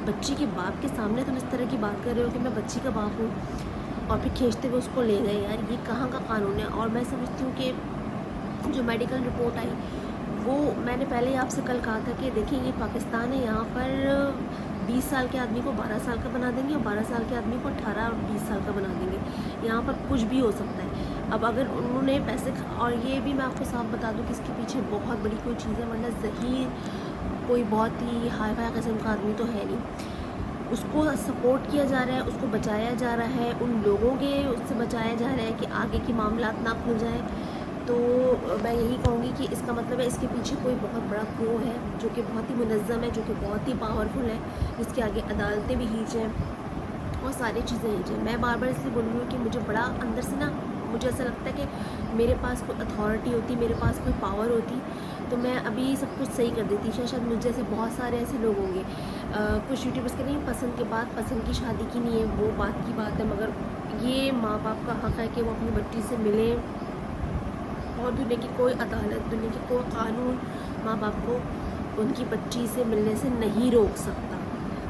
بچی کے باپ کے سامنے تم اس طرح کی بات کر رہے ہو کہ میں بچی کا باپ ہوں، اور پھر کھینچتے ہوئے اس کو لے گئے. یار یہ کہاں کا قانون ہے؟ اور میں سمجھتی ہوں کہ جو میڈیکل رپورٹ آئی وہ میں نے پہلے ہی آپ سے کل کہا تھا کہ دیکھیں یہ پاکستان ہے، یہاں پر 20 سال کے آدمی کو 12 سال کا بنا دیں گے، اور 12 سال کے آدمی کو 18 اور 20 سال کا بنا دیں گے. یہاں پر کچھ بھی ہو سکتا ہے. اب اگر انہوں نے پیسے اور یہ بھی میں آپ کو صاف بتا دوں کہ اس کے پیچھے بہت بڑی کوئی چیز ہے، ورنہ ظہیر کوئی بہت ہی ہائی فائی قسم کا آدمی تو ہے نہیں. اس کو سپورٹ کیا جا رہا ہے، اس کو بچایا جا رہا ہے، ان لوگوں کے اس سے بچایا جا رہا ہے کہ آگے کی معاملات نہ کھل جائیں. تو میں یہی کہوں گی کہ اس کا مطلب ہے اس کے پیچھے کوئی بہت بڑا گروہ ہے جو کہ بہت ہی منظم ہے، جو کہ بہت ہی پاورفل ہے، جس کے آگے عدالتیں بھی ہیچ ہیں اور ساری چیزیں ہیچ ہیں. میں بار بار اس لیے بول رہی ہوں کہ مجھے بڑا اندر سے نا مجھے ایسا لگتا ہے کہ میرے پاس کوئی اتھارٹی ہوتی، میرے پاس کوئی پاور ہوتی تو میں ابھی سب کچھ صحیح کر دیتی. شاید مجھ جیسے بہت سارے ایسے لوگ ہوں گے. کچھ یوٹیوبرس کے نہیں پسند کے بعد پسند کی شادی کی نہیں ہے، وہ بات کی بات ہے، مگر یہ ماں باپ کا حق ہے کہ وہ اپنی بچی سے ملیں، اور دنیا کی کوئی عدالت، دنیا کی کوئی قانون ماں باپ کو ان کی بچی سے ملنے سے نہیں روک سکتا.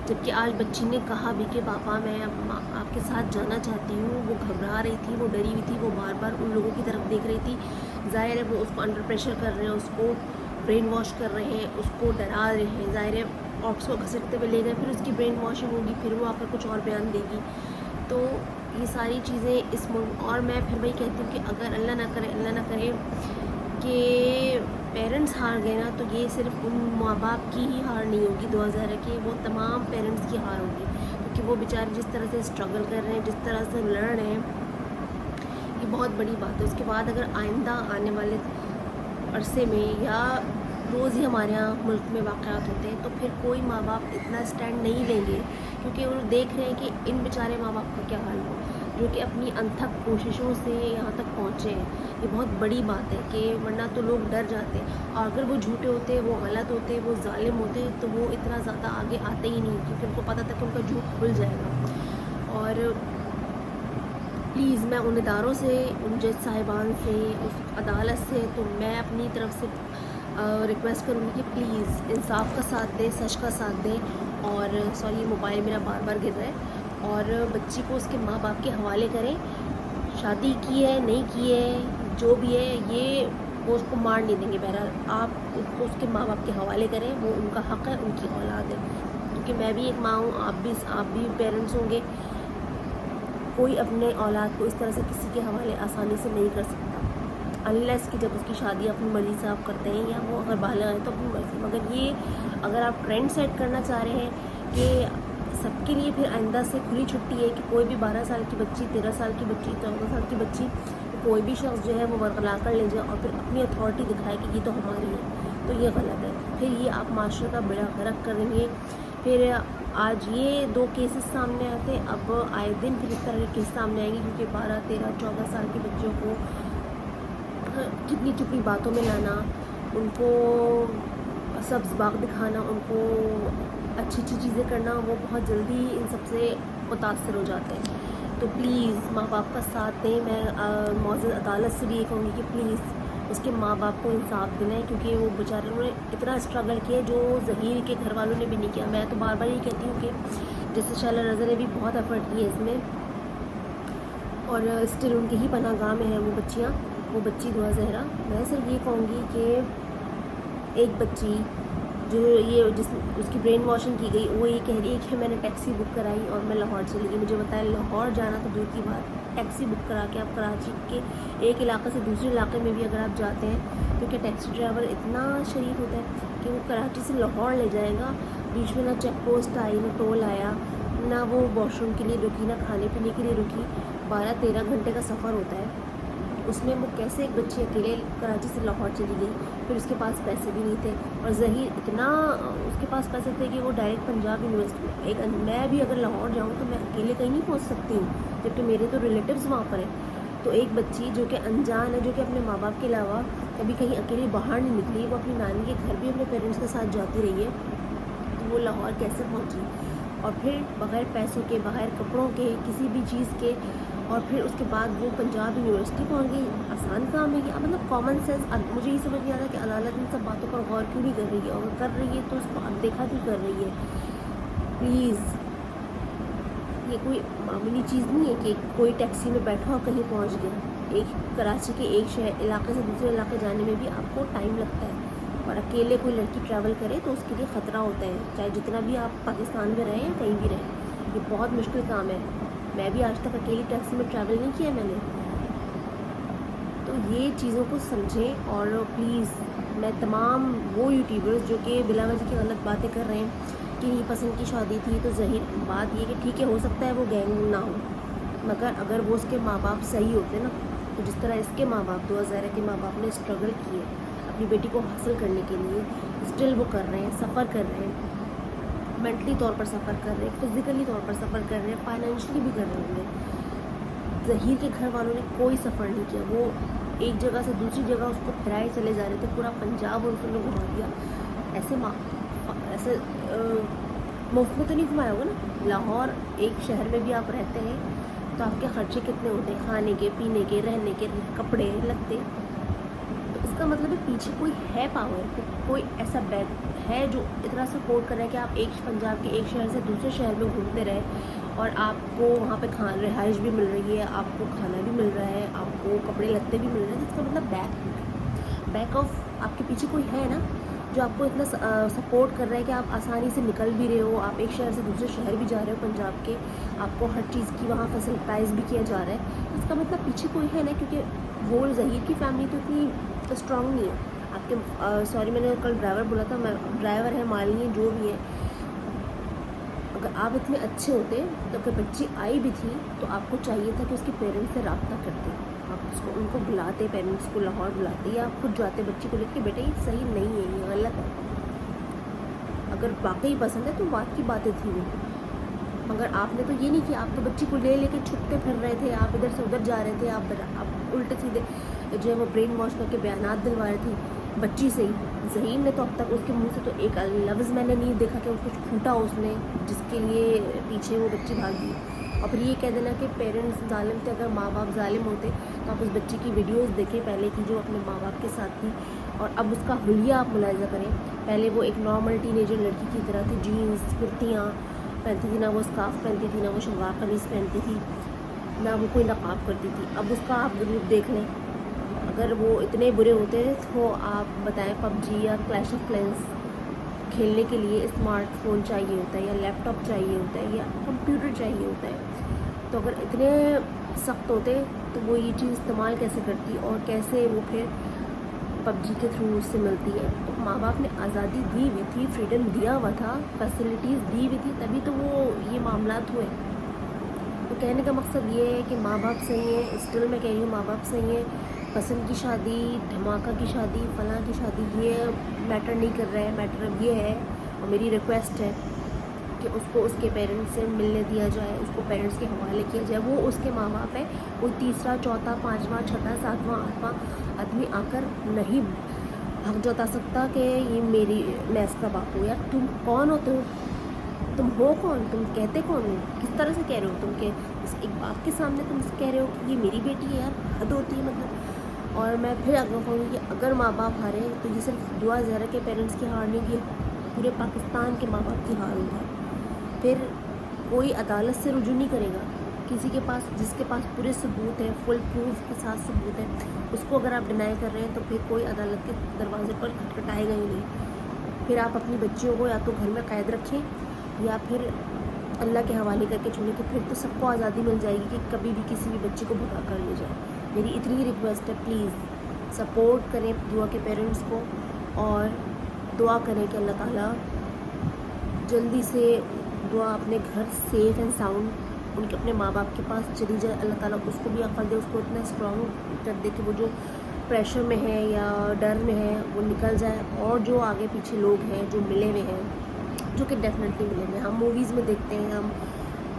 جبکہ آج بچی نے کہا بھی کہ پاپا میں آپ کے ساتھ جانا چاہتی ہوں. وہ گھبرا رہی تھی، وہ ڈری ہوئی تھی، وہ بار بار ان لوگوں کی طرف دیکھ رہی تھی. ظاہر ہے وہ اس کو انڈر پریشر کر رہے ہیں، اس کو برین واش کر رہے ہیں، اس کو ڈرا رہے ہیں. ظاہر ہے اور اس کو گھسیٹتے ہوئے لے گئے، پھر اس کی برین واشنگ ہوگی، پھر وہ آ کر کچھ اور بیان دے گی. تو یہ ساری چیزیں اس ملک، اور میں پھر وہی کہتی ہوں کہ اگر اللہ نہ کرے کہ پیرنٹس ہار گئے نا، تو یہ صرف ان ماں باپ کی ہی ہار نہیں ہوگی، دعا ظاہر ہے کہ وہ تمام پیرنٹس کی ہار ہوگی. کیونکہ وہ بیچارے جس طرح سے اسٹرگل کر رہے ہیں، جس طرح سے لڑ رہے ہیں، یہ بہت بڑی بات ہے. اس کے بعد اگر آئندہ آنے والے عرصے میں یا روز ہی ہمارے یہاں ملک میں واقعات ہوتے ہیں تو پھر کوئی ماں باپ اتنا اسٹینڈ نہیں لیں گے، کیونکہ وہ دیکھ رہے ہیں کہ ان بیچارے ماں باپ کا کیا حال ہو، جو کہ اپنی انتھک کوششوں سے یہاں تک پہنچے ہیں. یہ بہت بڑی بات ہے کہ ورنہ تو لوگ ڈر جاتے ہیں، اور اگر وہ جھوٹے ہوتے، وہ غلط ہوتے، وہ ظالم ہوتے تو وہ اتنا زیادہ آگے آتے ہی نہیں، کیونکہ ان کو پتہ تھا کہ ان کا جھوٹ کھل جائے گا. اور پلیز میں ان اداروں سے، ان جج صاحبان سے، اس عدالت سے، تو میں اپنی طرف سے ریکویسٹ کروں گی کہ پلیز انصاف کا ساتھ دیں، سچ کا ساتھ دیں. اور سوری موبائل میرا بار بار گر رہا ہے. اور بچی کو اس کے ماں باپ کے حوالے کریں. شادی کی ہے نہیں کی ہے جو بھی ہے، یہ وہ اس کو مار نہیں دیں گے. بہرحال آپ اس کو اس کے ماں باپ کے حوالے کریں، وہ ان کا حق ہے، ان کی اولاد ہے. کیونکہ میں بھی ایک ماں ہوں، آپ بھی پیرنٹس ہوں گے. کوئی اپنے اولاد کو اس طرح سے کسی کے حوالے آسانی سے نہیں کر سکتا، انلیس کہ جب اس کی شادی اپنی مرضی سے آپ کرتے ہیں، یا وہ اگر بالغ ہیں تو اپنی مرضی. مگر یہ اگر آپ ٹرینڈ سیٹ کرنا چاہ رہے ہیں کہ سب کے لیے پھر آئندہ سے کھلی چھٹی ہے کہ کوئی بھی 12 سال کی بچی، 13 سال کی بچی، 14 سال کی بچی، کوئی بھی شخص جو ہے وہ برقلا کر لے جائے اور پھر اپنی اتھارٹی دکھائے کہ یہ تو ہماری ہے، تو یہ غلط ہے. پھر یہ آپ معاشرے کا بیڑا غرق کریں گے. پھر آج یہ 2 کیسز سامنے آتے، اب آئے دن پھر اس طرح کے کیس سامنے آئیں گے، کیونکہ 12، 13، 14 سال کے بچوں کو چپنی چپنی باتوں میں لانا، ان کو سبز باغ دکھانا، ان کو اچھی اچھی چیزیں کرنا، وہ بہت جلدی ان سب سے متاثر ہو جاتے ہیں. تو پلیز ماں باپ کا ساتھ دیں. میں معزز عدالت سے بھی یہ کہوں گی کہ پلیز اس کے ماں باپ کو انصاف دلائیں، کیونکہ وہ بیچارے انہوں نے اتنا اسٹرگل کیا جو ظہیر کے گھر والوں نے بھی نہیں کیا. میں تو بار بار یہ کہتی ہوں کہ جیسے شائلہ رضا نے بھی بہت ایفرٹ کیے اس میں، اور اسٹل ان کے ہی پناہ گاہ میں ہیں وہ بچیاں، وہ بچی دعا زہرا. میں صرف یہ کہوں گی کہ ایک بچی جو اس کی برین واشنگ کی گئی، وہ یہ کہہ رہی ہے کہ میں نے ٹیکسی بک کرائی اور میں لاہور چلی گئی. مجھے بتائیں لاہور جانا تو دور کی بات، ٹیکسی بک کرا کے آپ کراچی کے ایک علاقے سے دوسرے علاقے میں بھی اگر آپ جاتے ہیں، کیونکہ ٹیکسی ڈرائیور اتنا شریف ہوتا ہے کہ وہ کراچی سے لاہور لے جائے گا. بیچ میں نہ چیک پوسٹ آئی، نہ ٹول آیا، نہ وہ واش روم کے لیے رکی، نہ کھانے پینے کے لیے رکی. 12-13 گھنٹے کا سفر ہوتا ہے. اس میں وہ کیسے ایک بچی اکیلے کراچی سے لاہور چلی گئی؟ پھر اس کے پاس پیسے بھی نہیں تھے، اور ظہیر اتنا اس کے پاس پیسے تھے کہ وہ ڈائریکٹ پنجاب یونیورسٹی میں بھی اگر لاہور جاؤں تو میں اکیلے کہیں نہیں پہنچ سکتی ہوں، جبکہ میرے تو ریلیٹیوز وہاں پر ہیں. تو ایک بچی جو کہ انجان ہے, جو کہ اپنے ماں باپ کے علاوہ کبھی کہیں اکیلی باہر نہیں نکلی, وہ اپنی نانی کے گھر بھی اپنے پیرنٹس کے ساتھ جاتی رہی ہے, تو وہ لاہور کیسے پہنچی, اور پھر بغیر پیسوں کے, بغیر کپڑوں کے, کسی بھی چیز کے, اور پھر اس کے بعد وہ پنجاب یونیورسٹی پہنچ گئی. آسان کام ہے یہ, مطلب کامن سینس. اب مجھے یہ سمجھ نہیں آتا کہ عدالت ان سب باتوں پر غور کیوں نہیں کر رہی ہے, اور کر رہی ہے تو اس کو اندیکھا کیوں کر رہی ہے. پلیز, یہ کوئی معمولی چیز نہیں ہے کہ کوئی ٹیکسی میں بیٹھا اور کہیں پہنچ گیا. ایک کراچی کے ایک شہر علاقے سے دوسرے علاقے جانے میں بھی آپ کو ٹائم لگتا ہے, اور اکیلے کوئی لڑکی ٹریول کرے تو اس کے لیے خطرہ ہوتا ہے, چاہے جتنا بھی آپ پاکستان میں رہیں یا کہیں بھی رہیں. یہ بہت مشکل کام ہے. میں بھی آج تک اکیلی ٹیکسی میں ٹریول نہیں کیا میں نے. تو یہ چیزوں کو سمجھیں. اور پلیز میں تمام وہ یوٹیوبرز جو کہ بلا وجہ کی غلط باتیں کر رہے ہیں کہ نہیں پسند کی شادی تھی, تو ظاہر بات یہ کہ ٹھیک ہے ہو سکتا ہے وہ گینگ نہ ہو, مگر اگر وہ اس کے ماں باپ صحیح ہوتے نا, تو جس طرح اس کے ماں باپ, 2000 کے ماں باپ نے اسٹرگل کیے اپنی بیٹی کو حاصل کرنے کے لیے, اسٹل وہ کر رہے ہیں, سفر کر رہے ہیں, مینٹلی طور پر سفر کر رہے ہیں, فزیکلی طور پر سفر کر رہے ہیں, فائنینشلی بھی کر رہے ہوں گے. ظہیر کے گھر والوں نے کوئی سفر نہیں کیا, وہ ایک جگہ سے دوسری جگہ اس کو پھرائے چلے جا رہے تھے, پورا پنجاب ان کو گھما دیا. ایسے مفت میں تو نہیں گھمایا ہوگا نا. لاہور ایک شہر میں بھی آپ رہتے ہیں تو آپ کے خرچے کتنے ہوتے ہیں, کھانے کے, پینے کے, رہنے کے, کپڑے لگتے. تو اس کا مطلب ہے پیچھے کوئی ہے پاور, کوئی ایسا بیک ہے جو اتنا سپورٹ کر رہا ہے کہ آپ ایک پنجاب کے ایک شہر سے دوسرے شہر میں گھومتے رہے, اور آپ کو وہاں پہ رہائش بھی مل رہی ہے, آپ کو کھانا بھی مل رہا ہے, آپ کو کپڑے لگتے بھی مل رہے ہیں. جس کا مطلب بیک آف آپ کے پیچھے کوئی ہے نا, جو آپ کو اتنا سپورٹ کر رہا ہے کہ آپ آسانی سے نکل بھی رہے ہو, آپ ایک شہر سے دوسرے شہر بھی جا رہے ہو پنجاب کے, آپ کو ہر چیز کی وہاں فیسلٹائز بھی کیا جا رہا ہے. اس کا مطلب پیچھے کوئی ہے نا, کیونکہ وہ ظہیر کی فیملی تو اتنی اسٹرانگ نہیں ہے. آپ کے سوری میں نے کل ڈرائیور بولا تھا, ڈرائیور ہے, مالی ہیں, جو بھی ہے. اگر آپ اتنے اچھے ہوتے تو اگر بچی آئی بھی تھی تو آپ کو چاہیے تھا کہ اس کے پیرنٹس سے رابطہ کرتے, آپ ان کو بلاتے, پیرنٹس کو لاہور بلاتے, یا آپ خود جاتے بچی کو لے کے, بیٹا یہ صحیح نہیں ہے, یہ غلط ہے. اگر واقعی پسند ہے تو بات کی باتیں تھیں وہ, مگر آپ نے تو یہ نہیں کیا. آپ تو بچی کو لے کے چھپتے پھر رہے تھے, آپ ادھر سے ادھر جا رہے تھے, آپ الٹے سیدھے جو ہے وہ برین واش کر کے بیانات دلوا رہے تھے بچی سے ہی. ظہیر نے تو اب تک اس کے منہ سے تو ایک لفظ میں نے نہیں دیکھا کہ کچھ پھوٹا اس نے, جس کے لیے پیچھے وہ بچی بھاگ گئی. اور پھر یہ کہہ دینا کہ پیرنٹس ظالم تھے. اگر ماں باپ ظالم ہوتے تو آپ اس بچی کی ویڈیوز دیکھیں پہلے کی, جو اپنے ماں باپ کے ساتھ تھی, اور اب اس کا حلیہ آپ ملاحظہ کریں. پہلے وہ ایک نارمل ٹین ایجر لڑکی کی طرح تھی, جینس کرتیاں پہنتی تھی, نہ وہ اسکارف پہنتی تھی, نہ وہ شلوار قمیص پہنتی تھی, نہ وہ کوئی نقاب کرتی تھی. اب اس کا آپ گروپ دیکھ لیں. اگر وہ اتنے برے ہوتے تو آپ بتائیں, پب جی یا کلیش آف کلینس کھیلنے کے لیے اسمارٹ فون چاہیے ہوتا ہے, یا لیپ ٹاپ چاہیے ہوتا ہے, یا کمپیوٹر چاہیے ہوتا ہے. تو اگر اتنے سخت ہوتے تو وہ یہ چیز استعمال کیسے کرتی, اور کیسے وہ پھر پب جی کے تھرو اس سے ملتی ہے. تو ماں باپ نے آزادی دی ہوئی تھی, فریڈم دیا ہوا تھا, فیسلٹیز دی ہوئی تھی, تبھی تو وہ یہ معاملات ہوئے. تو کہنے کا مقصد یہ ہے کہ ماں باپ صحیح ہیں, اسٹل میں کہہ رہی ہوں ماں باپ صحیح ہیں. پسند کی شادی, دھماکہ کی شادی, فلاں کی شادی, یہ میٹر نہیں کر رہا ہے. میٹر اب یہ ہے, اور میری ریکویسٹ ہے کہ اس کو اس کے پیرنٹس سے ملنے دیا جائے, اس کو پیرنٹس کے حوالے کیا جائے. وہ اس کے ماں باپ ہیں, کوئی تیسرا, چوتھا, پانچواں, چھٹا, ساتواں, آٹھواں آدمی آ کر نہیں حق جتا سکتا کہ یہ میں اس کا باپ ہوں. یار تم کون ہوتے ہو, تم ہو کون, تم کہتے کون ہو, کس طرح سے کہہ رہے ہو تم کہ ایک باپ کے سامنے تم کہہ رہے ہو کہ یہ میری بیٹی ہے. یار حد ہوتی ہے مطلب. اور میں پھر آگے کہوں گی کہ اگر ماں باپ ہارے تو یہ صرف دعا زہرا کے پیرنٹس کی ہار نہیں, کی پورے پاکستان کے ماں باپ کی ہار ہوگا. پھر کوئی عدالت سے رجوع نہیں کرے گا. کسی کے پاس, جس کے پاس پورے ثبوت ہیں, فل پروف کے ساتھ ثبوت ہے, اس کو اگر آپ ڈینائی کر رہے ہیں تو پھر کوئی عدالت کے دروازے پر کھٹکھٹائے گا ہی نہیں. پھر آپ اپنی بچیوں کو یا تو گھر میں قید رکھیں, یا پھر اللہ کے حوالے کر کے چھوڑیں. تو پھر تو سب کو آزادی مل جائے گی کہ کبھی بھی کسی بھی بچے کو بھگا کر لے جائے. میری اتنی ریکویسٹ ہے, پلیز سپورٹ کریں دعا کے پیرنٹس کو, اور دعا کریں کہ اللہ تعالیٰ جلدی سے دعا اپنے گھر سیف اینڈ ساؤنڈ ان کے اپنے ماں باپ کے پاس چلی جائے. اللہ تعالیٰ اس کو بھی عقل دے, اس کو اتنا اسٹرانگ کر دے کہ وہ جو پریشر میں ہے یا ڈر میں ہے وہ نکل جائے. اور جو آگے پیچھے لوگ ہیں جو ملے ہوئے ہیں, جو کہ ڈیفینیٹلی ملے ہوئے ہیں, ہم موویز میں دیکھتے ہیں, ہم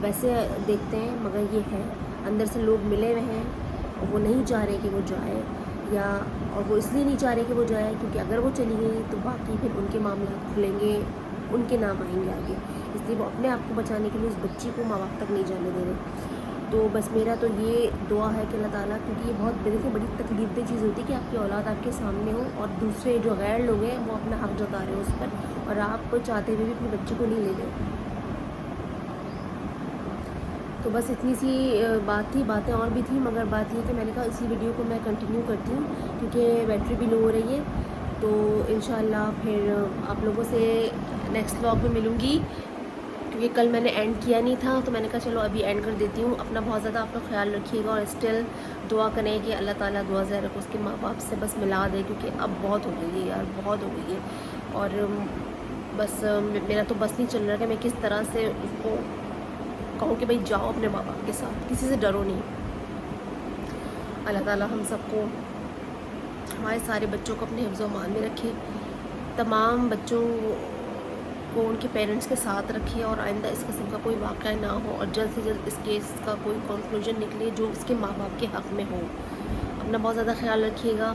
ویسے دیکھتے ہیں, مگر یہ ہے اندر سے لوگ ملے ہوئے ہیں, اور وہ نہیں چاہ رہے کہ وہ جائے، یا اور وہ اس لیے نہیں چاہ رہے کہ وہ جائے کیونکہ اگر وہ چلی گئی تو باقی پھر ان کے معاملات کھلیں گے، ان کے نام آئیں گے آگے، اس لیے وہ اپنے آپ کو بچانے کے لیے اس بچی کو ماں باپ تک نہیں جانے دے رہے۔ تو بس میرا تو یہ دعا ہے کہ اللہ تعالیٰ، کیونکہ یہ بہت دیکھیں بڑی تکلیف دہ چیز ہوتی ہے کہ آپ کی اولاد آپ کے سامنے ہو اور دوسرے جو غیر لوگ ہیں وہ اپنا حق جتا رہے ہیں اس پر، اور آپ چاہتے ہوئے بھی اپنے بچے کو نہیں لے رہے۔ تو بس اتنی سی بات تھی، باتیں اور بھی تھیں مگر بات یہ کہ میں نے کہا اسی ویڈیو کو میں کنٹینیو کرتی ہوں کیونکہ بیٹری بھی لو ہو رہی ہے۔ تو انشاءاللہ پھر آپ لوگوں سے نیکسٹ ولاگ میں ملوں گی، کیونکہ کل میں نے اینڈ کیا نہیں تھا تو میں نے کہا چلو ابھی اینڈ کر دیتی ہوں۔ اپنا بہت زیادہ آپ لوگ خیال رکھیے گا اور اسٹل دعا کریں کہ اللہ تعالیٰ دعا زہرا کو اس کے ماں باپ سے بس ملا دے، کیونکہ اب بہت ہو گئی ہے یار، بہت ہو گئی ہے۔ اور بس میرا تو بس نہیں چل رہا کہ میں کس طرح سے اس کو کہوں کہ بھائی جاؤ اپنے ماں باپ کے ساتھ، کسی سے ڈرو نہیں۔ اللہ تعالیٰ ہم سب کو، ہمارے سارے بچوں کو اپنے حفظ و امان میں رکھے، تمام بچوں کو ان کے پیرنٹس کے ساتھ رکھے، اور آئندہ اس قسم کا کوئی واقعہ نہ ہو، اور جلد سے جلد اس کیس کا کوئی کنکلوژن نکلے جو اس کے ماں باپ کے حق میں ہو۔ اپنا بہت زیادہ خیال رکھیے گا،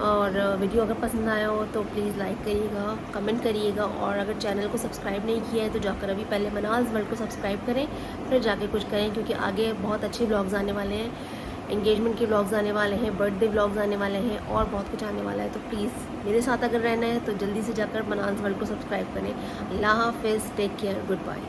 اور ویڈیو اگر پسند آیا ہو تو پلیز لائک کریے گا، کمنٹ کریے گا، اور اگر چینل کو سبسکرائب نہیں کیا ہے تو جا کر ابھی پہلے مناز ورلڈ کو سبسکرائب کریں، پھر جا کے کچھ کریں، کیونکہ آگے بہت اچھے بلاگز آنے والے ہیں، انگیجمنٹ کے بلاگز آنے والے ہیں، برتھ ڈے بلاگز آنے والے ہیں، اور بہت کچھ آنے والا ہے۔ تو پلیز میرے ساتھ اگر رہنا ہے تو جلدی سے جا کر مناز ورلڈ کو سبسکرائب کریں۔ اللہ حافظ، ٹیک کیئر، گڈ بائے۔